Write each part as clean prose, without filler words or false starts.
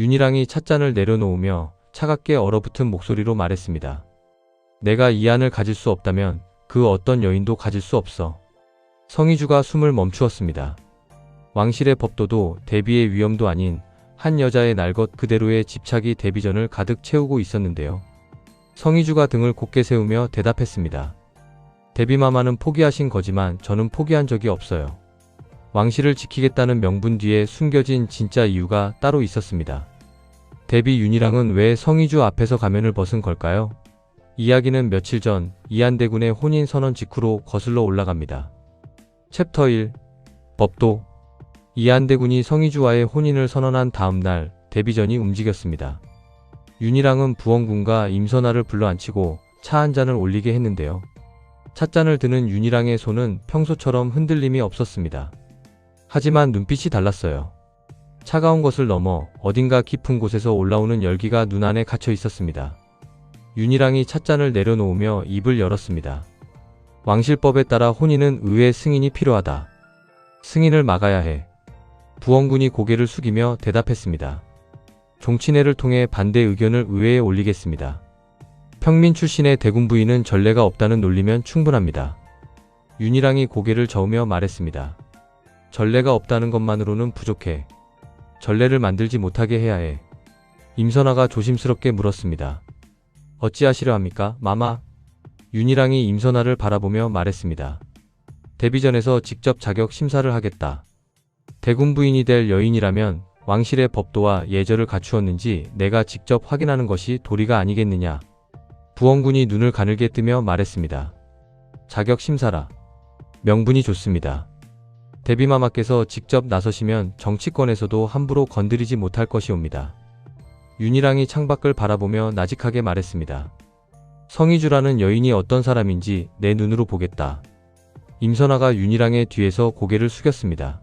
윤희랑이 찻잔을 내려놓으며 차갑게 얼어붙은 목소리로 말했습니다. 내가 이 안을 가질 수 없다면 그 어떤 여인도 가질 수 없어. 성희주가 숨을 멈추었습니다. 왕실의 법도도 대비의 위험도 아닌 한 여자의 날 것 그대로의 집착이 대비전을 가득 채우고 있었는데요. 성희주가 등을 곧게 세우며 대답했습니다. 대비마마는 포기하신 거지만 저는 포기한 적이 없어요. 왕실을 지키겠다는 명분 뒤에 숨겨진 진짜 이유가 따로 있었습니다. 대비 윤희랑은 왜 성희주 앞에서 가면을 벗은 걸까요? 이야기는 며칠 전 이한대군의 혼인선언 직후로 거슬러 올라갑니다. 챕터 1. 법도. 이한대군이 성희주와의 혼인을 선언한 다음 날 대비전이 움직였습니다. 윤희랑은 부원군과 임선아를 불러앉히고 차 한 잔을 올리게 했는데요. 찻잔을 드는 윤희랑의 손은 평소처럼 흔들림이 없었습니다. 하지만 눈빛이 달랐어요. 차가운 것을 넘어 어딘가 깊은 곳에서 올라오는 열기가 눈 안에 갇혀 있었습니다. 윤희랑이 찻잔을 내려놓으며 입을 열었습니다. 왕실법에 따라 혼인은 의회 승인이 필요하다. 승인을 막아야 해. 부원군이 고개를 숙이며 대답했습니다. 종친회를 통해 반대 의견을 의회에 올리겠습니다. 평민 출신의 대군 부인은 전례가 없다는 논리면 충분합니다. 윤희랑이 고개를 저으며 말했습니다. 전례가 없다는 것만으로는 부족해. 전례를 만들지 못하게 해야 해. 임선아가 조심스럽게 물었습니다. 어찌하시려 합니까, 마마? 윤희랑이 임선아를 바라보며 말했습니다. 대비전에서 직접 자격 심사를 하겠다. 대군 부인이 될 여인이라면 왕실의 법도와 예절을 갖추었는지 내가 직접 확인하는 것이 도리가 아니겠느냐. 부원군이 눈을 가늘게 뜨며 말했습니다. 자격 심사라. 명분이 좋습니다. 대비마마께서 직접 나서시면 정치권에서도 함부로 건드리지 못할 것이옵니다. 윤희랑이 창밖을 바라보며 나직하게 말했습니다. 성희주라는 여인이 어떤 사람인지 내 눈으로 보겠다. 임선아가 윤희랑의 뒤에서 고개를 숙였습니다.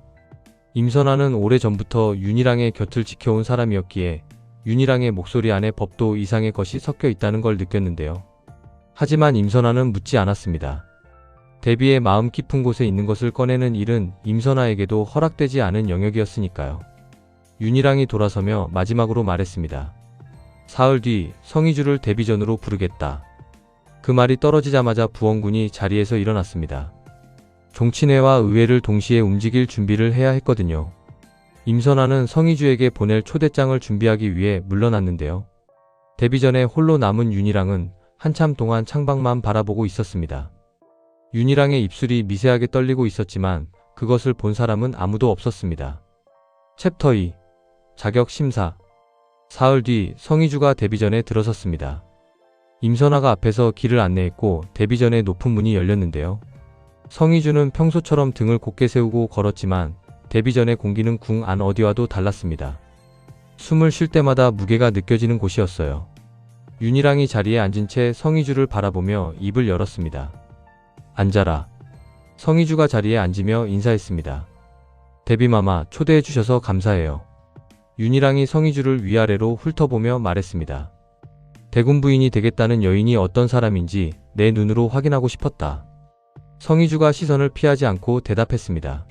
임선아는 오래전부터 윤희랑의 곁을 지켜온 사람이었기에 윤희랑의 목소리 안에 법도 이상의 것이 섞여 있다는 걸 느꼈는데요. 하지만 임선아는 묻지 않았습니다. 대비의 마음 깊은 곳에 있는 것을 꺼내는 일은 임선아에게도 허락되지 않은 영역이었으니까요. 윤희랑이 돌아서며 마지막으로 말했습니다. 사흘 뒤 성희주를 대비전으로 부르겠다. 그 말이 떨어지자마자 부원군이 자리에서 일어났습니다. 종친회와 의회를 동시에 움직일 준비를 해야 했거든요. 임선아는 성희주에게 보낼 초대장을 준비하기 위해 물러났는데요. 대비전에 홀로 남은 윤희랑은 한참 동안 창밖만 바라보고 있었습니다. 윤희랑의 입술이 미세하게 떨리고 있었지만 그것을 본 사람은 아무도 없었습니다. 챕터 2. 자격 심사. 사흘 뒤 성희주가 대비전에 들어섰습니다. 임선아가 앞에서 길을 안내했고 대비전의 높은 문이 열렸는데요. 성희주는 평소처럼 등을 곧게 세우고 걸었지만 대비전의 공기는 궁 안 어디와도 달랐습니다. 숨을 쉴 때마다 무게가 느껴지는 곳이었어요. 윤희랑이 자리에 앉은 채 성희주를 바라보며 입을 열었습니다. 앉아라. 성희주가 자리에 앉으며 인사했습니다. 대비마마 초대해 주셔서 감사해요. 윤희랑이 성희주를 위아래로 훑어보며 말했습니다. 대군 부인이 되겠다는 여인이 어떤 사람인지 내 눈으로 확인하고 싶었다. 성희주가 시선을 피하지 않고 대답했습니다.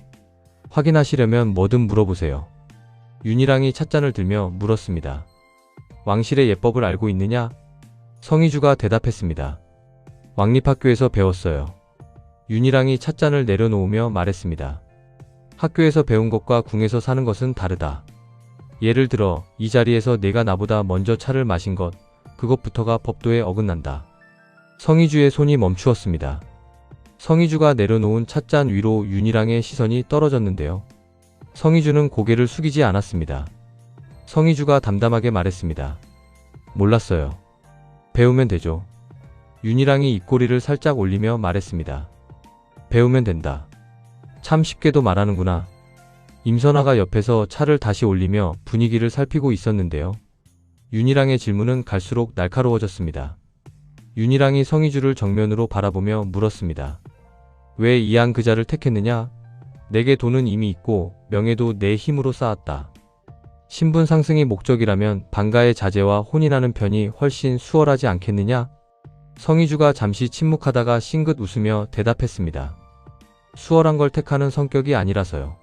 확인하시려면 뭐든 물어보세요. 윤희랑이 찻잔을 들며 물었습니다. 왕실의 예법을 알고 있느냐? 성희주가 대답했습니다. 왕립학교에서 배웠어요. 윤희랑이 찻잔을 내려놓으며 말했습니다. 학교에서 배운 것과 궁에서 사는 것은 다르다. 예를 들어 이 자리에서 내가 나보다 먼저 차를 마신 것, 그것부터가 법도에 어긋난다. 성희주의 손이 멈추었습니다. 성희주가 내려놓은 찻잔 위로 윤희랑의 시선이 떨어졌는데요. 성희주는 고개를 숙이지 않았습니다. 성희주가 담담하게 말했습니다. 몰랐어요. 배우면 되죠. 윤희랑이 입꼬리를 살짝 올리며 말했습니다. 배우면 된다. 참 쉽게도 말하는구나. 임선아가 옆에서 차를 다시 올리며 분위기를 살피고 있었는데요. 윤희랑의 질문은 갈수록 날카로워졌습니다. 윤희랑이 성희주를 정면으로 바라보며 물었습니다. 왜 이한 그자를 택했느냐? 내게 돈은 이미 있고 명예도 내 힘으로 쌓았다. 신분 상승이 목적이라면 방가의 자제와 혼인하는 편이 훨씬 수월하지 않겠느냐? 성희주가 잠시 침묵하다가 싱긋 웃으며 대답했습니다. 수월한 걸 택하는 성격이 아니라서요.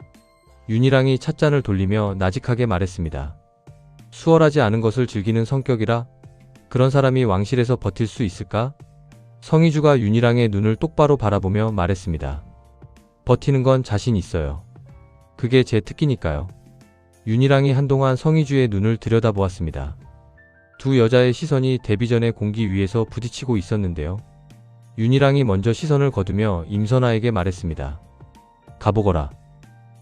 윤희랑이 찻잔을 돌리며 나직하게 말했습니다. 수월하지 않은 것을 즐기는 성격이라 그런 사람이 왕실에서 버틸 수 있을까? 성희주가 윤희랑의 눈을 똑바로 바라보며 말했습니다. 버티는 건 자신 있어요. 그게 제 특기니까요. 윤희랑이 한동안 성희주의 눈을 들여다보았습니다. 두 여자의 시선이 데뷔전의 공기 위에서 부딪히고 있었는데요. 윤희랑이 먼저 시선을 거두며 임선아에게 말했습니다. 가보거라.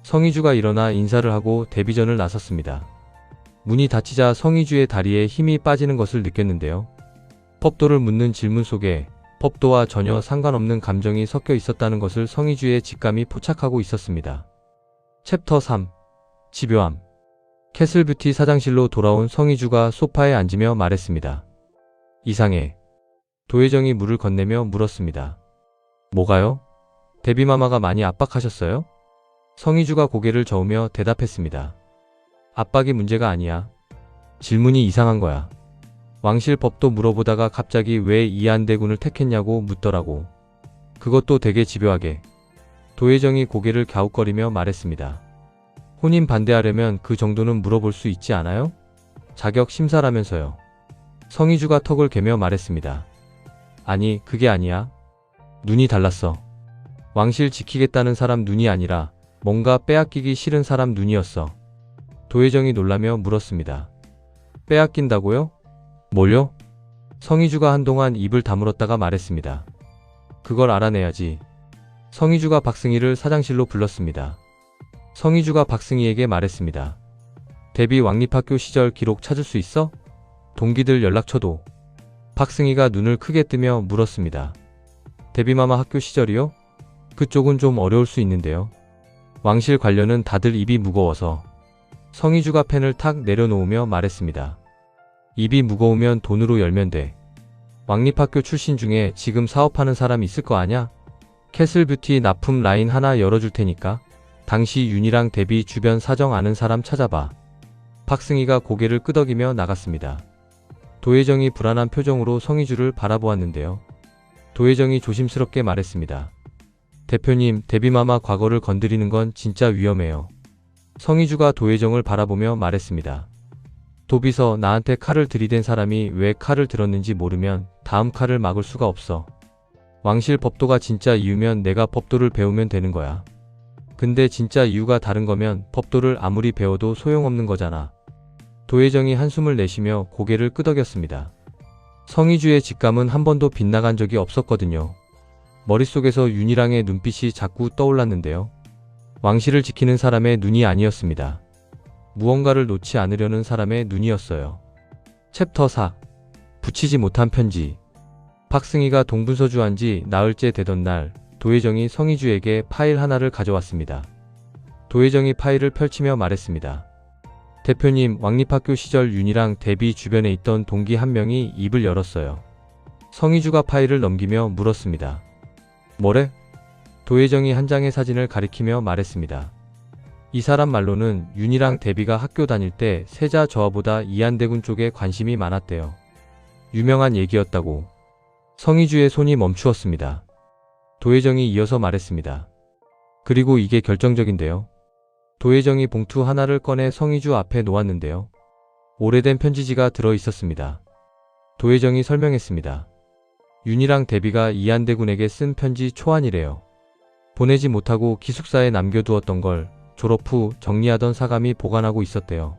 성희주가 일어나 인사를 하고 데뷔전을 나섰습니다. 문이 닫히자 성희주의 다리에 힘이 빠지는 것을 느꼈는데요. 법도를 묻는 질문 속에 법도와 전혀 상관없는 감정이 섞여 있었다는 것을 성희주의 직감이 포착하고 있었습니다. 챕터 3. 집요함. 캐슬뷰티 사장실로 돌아온 성희주가 소파에 앉으며 말했습니다. 이상해. 도혜정이 물을 건네며 물었습니다. 뭐가요? 데뷔마마가 많이 압박하셨어요? 성희주가 고개를 저으며 대답했습니다. 압박이 문제가 아니야. 질문이 이상한 거야. 왕실 법도 물어보다가 갑자기 왜 이안대군을 택했냐고 묻더라고. 그것도 되게 집요하게. 도혜정이 고개를 갸웃거리며 말했습니다. 혼인 반대하려면 그 정도는 물어볼 수 있지 않아요? 자격 심사라면서요. 성희주가 턱을 개며 말했습니다. 아니, 그게 아니야. 눈이 달랐어. 왕실 지키겠다는 사람 눈이 아니라 뭔가 빼앗기기 싫은 사람 눈이었어. 도혜정이 놀라며 물었습니다. 빼앗긴다고요? 뭘요? 성희주가 한동안 입을 다물었다가 말했습니다. 그걸 알아내야지. 성희주가 박승희를 사장실로 불렀습니다. 성희주가 박승희에게 말했습니다. 데뷔 왕립학교 시절 기록 찾을 수 있어? 동기들 연락처도. 박승희가 눈을 크게 뜨며 물었습니다. 데뷔마마 학교 시절이요? 그쪽은 좀 어려울 수 있는데요. 왕실 관련은 다들 입이 무거워서. 성희주가 펜을 탁 내려놓으며 말했습니다. 입이 무거우면 돈으로 열면 돼. 왕립학교 출신 중에 지금 사업하는 사람 있을 거 아냐? 캐슬뷰티 납품 라인 하나 열어줄 테니까 당시 윤희랑 데뷔 주변 사정 아는 사람 찾아봐. 박승희가 고개를 끄덕이며 나갔습니다. 도혜정이 불안한 표정으로 성희주를 바라보았는데요. 도혜정이 조심스럽게 말했습니다. 대표님, 데뷔마마 과거를 건드리는 건 진짜 위험해요. 성희주가 도혜정을 바라보며 말했습니다. 도비서, 나한테 칼을 들이댄 사람이 왜 칼을 들었는지 모르면 다음 칼을 막을 수가 없어. 왕실 법도가 진짜 이유면 내가 법도를 배우면 되는 거야. 근데 진짜 이유가 다른 거면 법도를 아무리 배워도 소용없는 거잖아. 도혜정이 한숨을 내쉬며 고개를 끄덕였습니다. 성희주의 직감은 한 번도 빗나간 적이 없었거든요. 머릿속에서 윤희랑의 눈빛이 자꾸 떠올랐는데요. 왕실을 지키는 사람의 눈이 아니었습니다. 무언가를 놓지 않으려는 사람의 눈이었어요. 챕터 4. 붙이지 못한 편지. 박승희가 동분서주한 지 나흘째 되던 날, 도혜정이 성희주에게 파일 하나를 가져왔습니다. 도혜정이 파일을 펼치며 말했습니다. 대표님, 왕립학교 시절 윤희랑 데뷔 주변에 있던 동기 한 명이 입을 열었어요. 성희주가 파일을 넘기며 물었습니다. 뭐래? 도혜정이 한 장의 사진을 가리키며 말했습니다. 이 사람 말로는 윤희랑 데뷔가 학교 다닐 때 세자 저하보다 이안대군 쪽에 관심이 많았대요. 유명한 얘기였다고. 성희주의 손이 멈추었습니다. 도혜정이 이어서 말했습니다. 그리고 이게 결정적인데요. 도혜정이 봉투 하나를 꺼내 성희주 앞에 놓았는데요. 오래된 편지지가 들어 있었습니다. 도혜정이 설명했습니다. 윤희랑 데뷔가 이안대군에게 쓴 편지 초안이래요. 보내지 못하고 기숙사에 남겨두었던 걸 졸업 후 정리하던 사감이 보관하고 있었대요.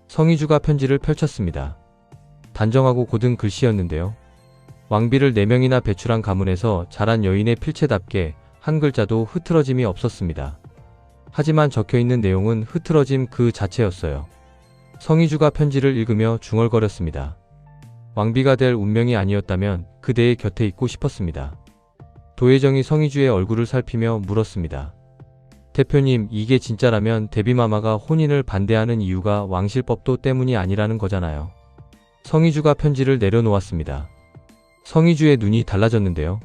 성희주가 편지를 펼쳤습니다. 단정하고 고든 글씨였는데요. 왕비를 4명이나 배출한 가문에서 자란 여인의 필체답게 한 글자도 흐트러짐이 없었습니다. 하지만 적혀있는 내용은 흐트러짐 그 자체였어요. 성희주가 편지를 읽으며 중얼거렸습니다. 왕비가 될 운명이 아니었다면 그대의 곁에 있고 싶었습니다. 도혜정이 성희주의 얼굴을 살피며 물었습니다. 대표님, 이게 진짜라면 데뷔마마가 혼인을 반대하는 이유가 왕실법도 때문이 아니라는 거잖아요. 성희주가 편지를 내려놓았습니다. 성희주의 눈이 달라졌는데요.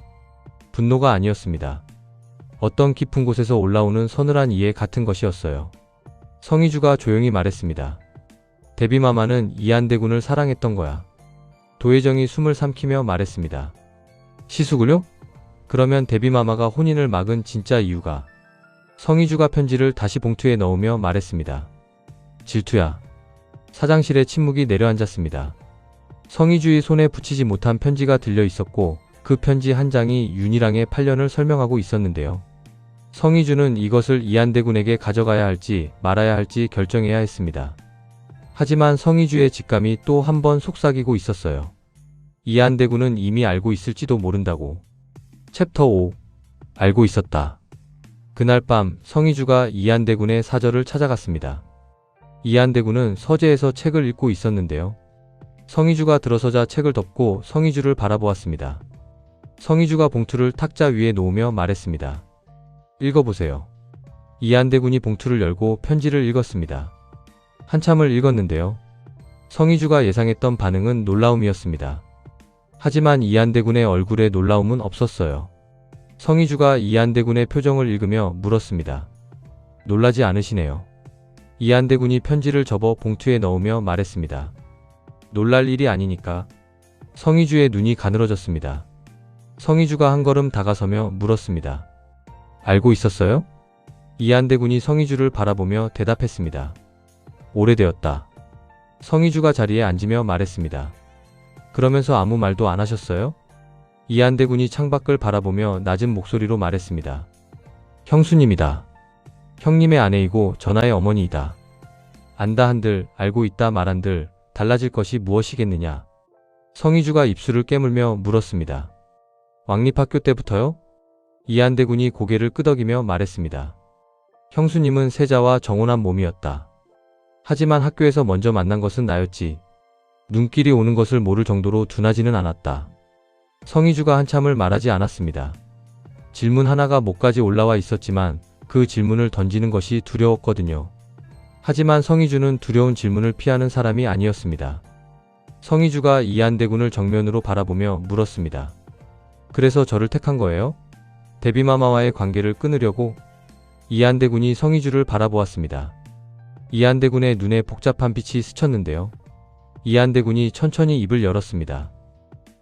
분노가 아니었습니다. 어떤 깊은 곳에서 올라오는 서늘한 이해 같은 것이었어요. 성희주가 조용히 말했습니다. 데뷔마마는 이안대군을 사랑했던 거야. 도혜정이 숨을 삼키며 말했습니다. 시숙을요? 그러면 데뷔마마가 혼인을 막은 진짜 이유가? 성희주가 편지를 다시 봉투에 넣으며 말했습니다. 질투야. 사장실에 침묵이 내려앉았습니다. 성희주의 손에 붙이지 못한 편지가 들려 있었고 그 편지 한 장이 윤희랑의 8년을 설명하고 있었는데요. 성희주는 이것을 이한대 군에게 가져가야 할지 말아야 할지 결정해야 했습니다. 하지만 성희주의 직감이 또 한 번 속삭이고 있었어요. 이한대 군은 이미 알고 있을지도 모른다고. 챕터 5. 알고 있었다. 그날 밤 성희주가 이한대 군의 사저를 찾아갔습니다. 이한대 군은 서재에서 책을 읽고 있었는데요. 성희주가 들어서자 책을 덮고 성희주를 바라보았습니다. 성희주가 봉투를 탁자 위에 놓으며 말했습니다. 읽어보세요. 이한대 군이 봉투를 열고 편지를 읽었습니다. 한참을 읽었는데요. 성희주가 예상했던 반응은 놀라움이었습니다. 하지만 이한대 군의 얼굴에 놀라움은 없었어요. 성희주가 이한대 군의 표정을 읽으며 물었습니다. 놀라지 않으시네요. 이한대 군이 편지를 접어 봉투에 넣으며 말했습니다. 놀랄 일이 아니니까. 성희주의 눈이 가늘어졌습니다. 성희주가 한 걸음 다가서며 물었습니다. 알고 있었어요? 이한대 군이 성희주를 바라보며 대답했습니다. 오래되었다. 성희주가 자리에 앉으며 말했습니다. 그러면서 아무 말도 안 하셨어요? 이한대 군이 창밖을 바라보며 낮은 목소리로 말했습니다. 형수님이다. 형님의 아내이고 전하의 어머니이다. 안다 한들 알고 있다 말한들 달라질 것이 무엇이겠느냐. 성희주가 입술을 깨물며 물었습니다. 왕립학교 때부터요? 이한대 군이 고개를 끄덕이며 말했습니다. 형수님은 세자와 정혼한 몸이었다. 하지만 학교에서 먼저 만난 것은 나였지. 눈길이 오는 것을 모를 정도로 둔하지는 않았다. 성희주가 한참을 말하지 않았습니다. 질문 하나가 목까지 올라와 있었지만 그 질문을 던지는 것이 두려웠거든요. 하지만 성희주는 두려운 질문을 피하는 사람이 아니었습니다. 성희주가 이한대 군을 정면으로 바라보며 물었습니다. 그래서 저를 택한 거예요? 데뷔마마와의 관계를 끊으려고? 이한대 군이 성희주를 바라보았습니다. 이한대 군의 눈에 복잡한 빛이 스쳤는데요. 이한대 군이 천천히 입을 열었습니다.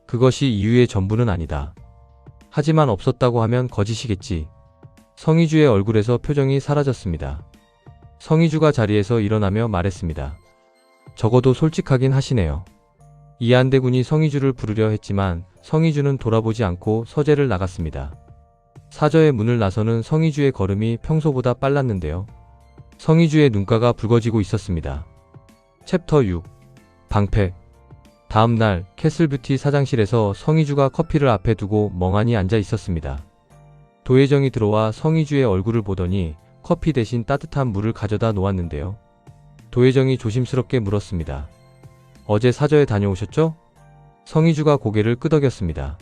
그것이 이유의 전부는 아니다. 하지만 없었다고 하면 거짓이겠지. 성희주의 얼굴에서 표정이 사라졌습니다. 성희주가 자리에서 일어나며 말했습니다. 적어도 솔직하긴 하시네요. 이한대 군이 성희주를 부르려 했지만 성희주는 돌아보지 않고 서재를 나갔습니다. 사저의 문을 나서는 성희주의 걸음이 평소보다 빨랐는데요. 성희주의 눈가가 붉어지고 있었습니다. 챕터 6. 방패. 다음 날 캐슬뷰티 사장실에서 성희주가 커피를 앞에 두고 멍하니 앉아 있었습니다. 도혜정이 들어와 성희주의 얼굴을 보더니 커피 대신 따뜻한 물을 가져다 놓았는데요. 도혜정이 조심스럽게 물었습니다. 어제 사저에 다녀오셨죠? 성희주가 고개를 끄덕였습니다.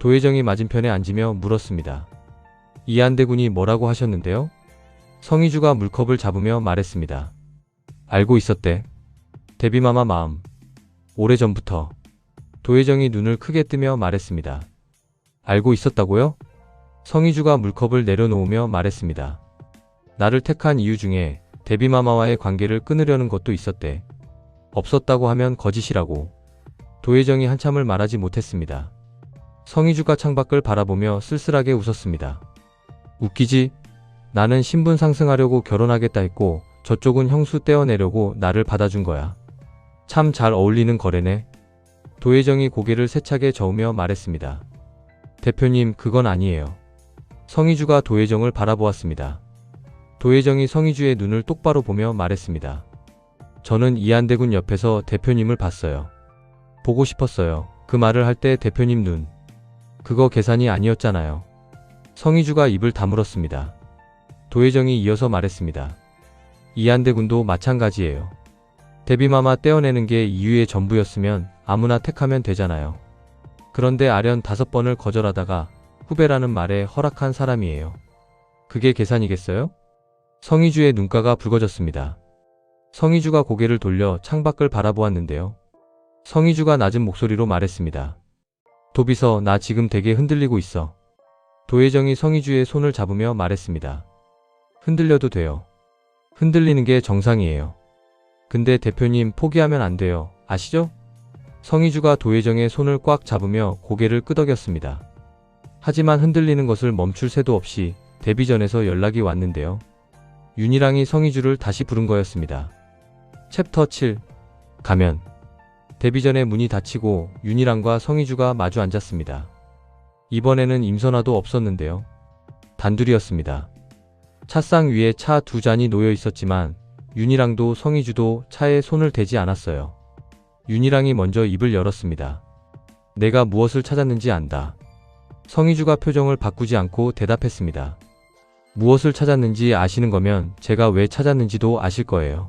도혜정이 맞은편에 앉으며 물었습니다. 이한대 군이 뭐라고 하셨는데요? 성희주가 물컵을 잡으며 말했습니다. 알고 있었대. 데뷔마마 마음. 오래전부터. 도혜정이 눈을 크게 뜨며 말했습니다. 알고 있었다고요? 성희주가 물컵을 내려놓으며 말했습니다. 나를 택한 이유 중에 데뷔마마와의 관계를 끊으려는 것도 있었대. 없었다고 하면 거짓이라고. 도혜정이 한참을 말하지 못했습니다. 성희주가 창밖을 바라보며 쓸쓸하게 웃었습니다. 웃기지? 나는 신분 상승하려고 결혼하겠다 했고 저쪽은 형수 떼어내려고 나를 받아준 거야. 참 잘 어울리는 거래네. 도혜정이 고개를 세차게 저으며 말했습니다. 대표님, 그건 아니에요. 성희주가 도혜정을 바라보았습니다. 도혜정이 성희주의 눈을 똑바로 보며 말했습니다. 저는 이한대 군 옆에서 대표님을 봤어요. 보고 싶었어요. 그 말을 할 때 대표님 눈. 그거 계산이 아니었잖아요. 성희주가 입을 다물었습니다. 도혜정이 이어서 말했습니다. 이한대 군도 마찬가지예요. 데뷔마마 떼어내는 게 이유의 전부였으면 아무나 택하면 되잖아요. 그런데 아련 5번을 거절하다가 후배라는 말에 허락한 사람이에요. 그게 계산이겠어요? 성희주의 눈가가 붉어졌습니다. 성희주가 고개를 돌려 창밖을 바라보았는데요. 성희주가 낮은 목소리로 말했습니다. 도비서, 나 지금 되게 흔들리고 있어. 도혜정이 성희주의 손을 잡으며 말했습니다. 흔들려도 돼요. 흔들리는 게 정상이에요. 근데 대표님, 포기하면 안 돼요. 아시죠? 성희주가 도혜정의 손을 꽉 잡으며 고개를 끄덕였습니다. 하지만 흔들리는 것을 멈출 새도 없이 데뷔전에서 연락이 왔는데요. 윤희랑이 성희주를 다시 부른 거였습니다. 챕터 7. 가면. 데뷔 전에 문이 닫히고 윤희랑과 성희주가 마주 앉았습니다. 이번에는 임선아도 없었는데요. 단둘이었습니다. 차상 위에 차 두 잔이 놓여 있었지만 윤희랑도 성희주도 차에 손을 대지 않았어요. 윤희랑이 먼저 입을 열었습니다. 내가 무엇을 찾았는지 안다. 성희주가 표정을 바꾸지 않고 대답했습니다. 무엇을 찾았는지 아시는 거면 제가 왜 찾았는지도 아실 거예요.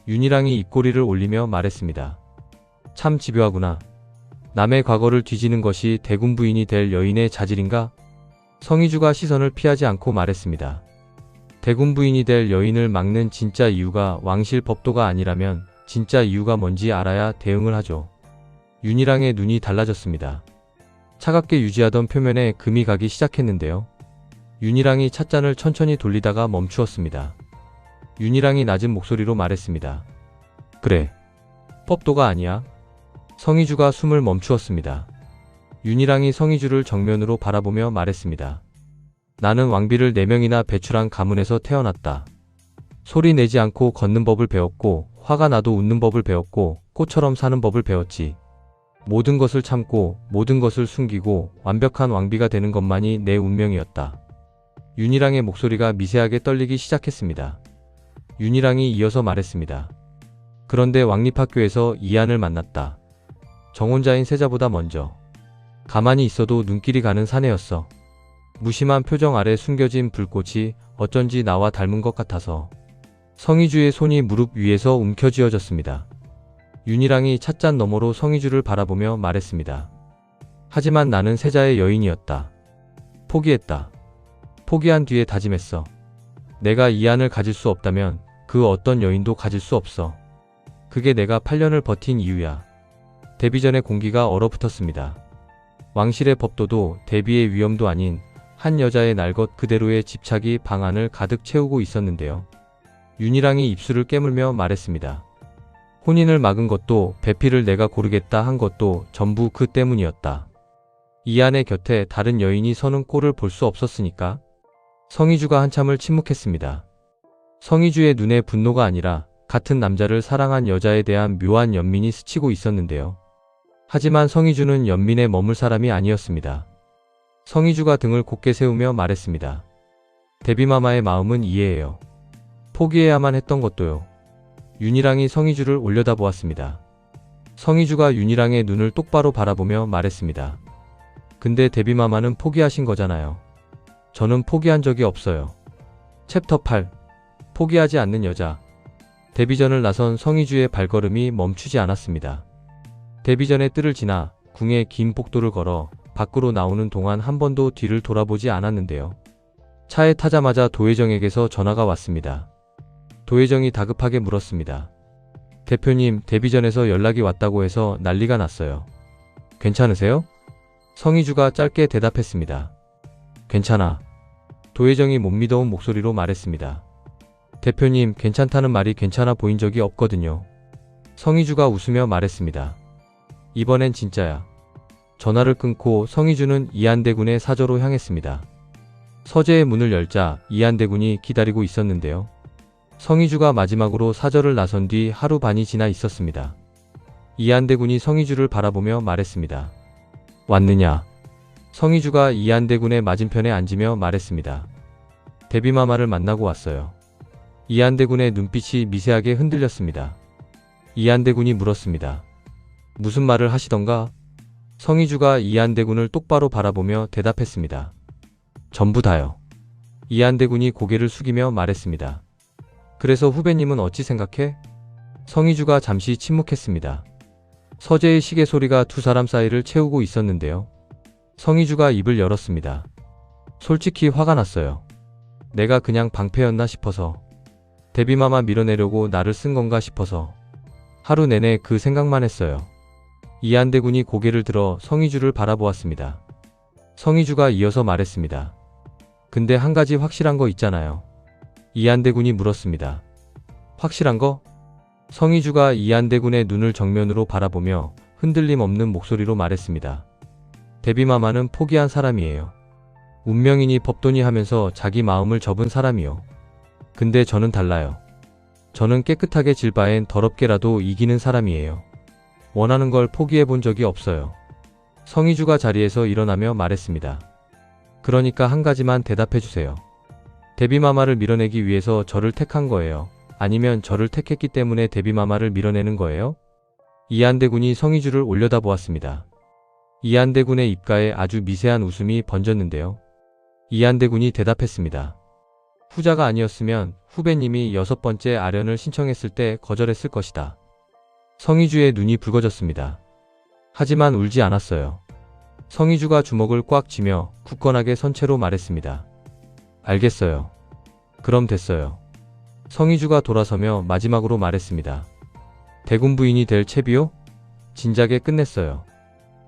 윤희랑이 입꼬리를 올리며 말했습니다. 참 집요하구나. 남의 과거를 뒤지는 것이 대군 부인이 될 여인의 자질인가? 성희주가 시선을 피하지 않고 말했습니다. 대군 부인이 될 여인을 막는 진짜 이유가 왕실 법도가 아니라면 진짜 이유가 뭔지 알아야 대응을 하죠. 윤희랑의 눈이 달라졌습니다. 차갑게 유지하던 표면에 금이 가기 시작했는데요. 윤희랑이 찻잔을 천천히 돌리다가 멈추었습니다. 윤희랑이 낮은 목소리로 말했습니다. 그래. 법도가 아니야. 성희주가 숨을 멈추었습니다. 윤희랑이 성희주를 정면으로 바라보며 말했습니다. 나는 왕비를 4명이나 배출한 가문에서 태어났다. 소리 내지 않고 걷는 법을 배웠고 화가 나도 웃는 법을 배웠고 꽃처럼 사는 법을 배웠지. 모든 것을 참고 모든 것을 숨기고 완벽한 왕비가 되는 것만이 내 운명이었다. 윤희랑의 목소리가 미세하게 떨리기 시작했습니다. 윤희랑이 이어서 말했습니다. 그런데 왕립학교에서 이안을 만났다. 정혼자인 세자보다 먼저. 가만히 있어도 눈길이 가는 사내였어. 무심한 표정 아래 숨겨진 불꽃이 어쩐지 나와 닮은 것 같아서. 성희주의 손이 무릎 위에서 움켜쥐어졌습니다. 윤희랑이 찻잔 너머로 성희주를 바라보며 말했습니다. 하지만 나는 세자의 여인이었다. 포기했다. 포기한 뒤에 다짐했어. 내가 이안을 가질 수 없다면 그 어떤 여인도 가질 수 없어. 그게 내가 8년을 버틴 이유야. 데뷔 전의 공기가 얼어붙었습니다. 왕실의 법도도 데뷔의 위험도 아닌 한 여자의 날 것 그대로의 집착이 방 안을 가득 채우고 있었는데요. 윤희랑이 입술을 깨물며 말했습니다. 혼인을 막은 것도 배필을 내가 고르겠다 한 것도 전부 그 때문이었다. 이안의 곁에 다른 여인이 서는 꼴을 볼 수 없었으니까. 성희주가 한참을 침묵했습니다. 성희주의 눈에 분노가 아니라 같은 남자를 사랑한 여자에 대한 묘한 연민이 스치고 있었는데요. 하지만 성희주는 연민에 머물 사람이 아니었습니다. 성희주가 등을 곧게 세우며 말했습니다. 데뷔마마의 마음은 이해해요. 포기해야만 했던 것도요. 윤희랑이 성희주를 올려다보았습니다. 성희주가 윤희랑의 눈을 똑바로 바라보며 말했습니다. 근데 데뷔마마는 포기하신 거잖아요. 저는 포기한 적이 없어요. 챕터 8. 포기하지 않는 여자. 데뷔전을 나선 성희주의 발걸음이 멈추지 않았습니다. 데뷔전의 뜰을 지나 궁의 긴 복도를 걸어 밖으로 나오는 동안 한 번도 뒤를 돌아보지 않았는데요. 차에 타자마자 도혜정에게서 전화가 왔습니다. 도혜정이 다급하게 물었습니다. 대표님, 데뷔전에서 연락이 왔다고 해서 난리가 났어요. 괜찮으세요? 성희주가 짧게 대답했습니다. 괜찮아. 도혜정이 못 믿어온 목소리로 말했습니다. 대표님, 괜찮다는 말이 괜찮아 보인 적이 없거든요. 성희주가 웃으며 말했습니다. 이번엔 진짜야. 전화를 끊고 성희주는 이안대군의 사저로 향했습니다. 서재의 문을 열자 이안대군이 기다리고 있었는데요. 성희주가 마지막으로 사저를 나선 뒤 하루 반이 지나 있었습니다. 이안대군이 성희주를 바라보며 말했습니다. 왔느냐? 성희주가 이안대군의 맞은편에 앉으며 말했습니다. 데뷔마마를 만나고 왔어요. 이안대군의 눈빛이 미세하게 흔들렸습니다. 이안대군이 물었습니다. 무슨 말을 하시던가? 성희주가 이안대군을 똑바로 바라보며 대답했습니다. 전부 다요. 이안대군이 고개를 숙이며 말했습니다. 그래서 후배님은 어찌 생각해? 성희주가 잠시 침묵했습니다. 서재의 시계 소리가 두 사람 사이를 채우고 있었는데요. 성희주가 입을 열었습니다. 솔직히 화가 났어요. 내가 그냥 방패였나 싶어서. 데뷔마마 밀어내려고 나를 쓴 건가 싶어서. 하루 내내 그 생각만 했어요. 이안대군이 고개를 들어 성희주를 바라보았습니다. 성희주가 이어서 말했습니다. 근데 한 가지 확실한 거 있잖아요. 이안대군이 물었습니다. 확실한 거? 성희주가 이안대군의 눈을 정면으로 바라보며 흔들림 없는 목소리로 말했습니다. 데뷔마마는 포기한 사람이에요. 운명이니 법도니 하면서 자기 마음을 접은 사람이요. 근데 저는 달라요. 저는 깨끗하게 질 바엔 더럽게라도 이기는 사람이에요. 원하는 걸 포기해 본 적이 없어요. 성희주가 자리에서 일어나며 말했습니다. 그러니까 한 가지만 대답해 주세요. 데뷔마마를 밀어내기 위해서 저를 택한 거예요? 아니면 저를 택했기 때문에 데뷔마마를 밀어내는 거예요? 이한대 군이 성희주를 올려다보았습니다. 이한대 군의 입가에 아주 미세한 웃음이 번졌는데요. 이한대 군이 대답했습니다. 후자가 아니었으면 후배님이 6번째 아련을 신청했을 때 거절했을 것이다. 성희주의 눈이 붉어졌습니다. 하지만 울지 않았어요. 성희주가 주먹을 꽉 쥐며 굳건하게 선 채로 말했습니다. 알겠어요. 그럼 됐어요. 성희주가 돌아서며 마지막으로 말했습니다. 대군 부인이 될 채비요? 진작에 끝냈어요.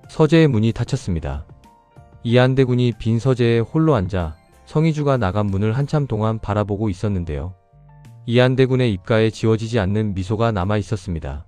서재의 문이 닫혔습니다. 이한대 군이 빈 서재에 홀로 앉아 성희주가 나간 문을 한참 동안 바라보고 있었는데요. 이한대 군의 입가에 지워지지 않는 미소가 남아 있었습니다.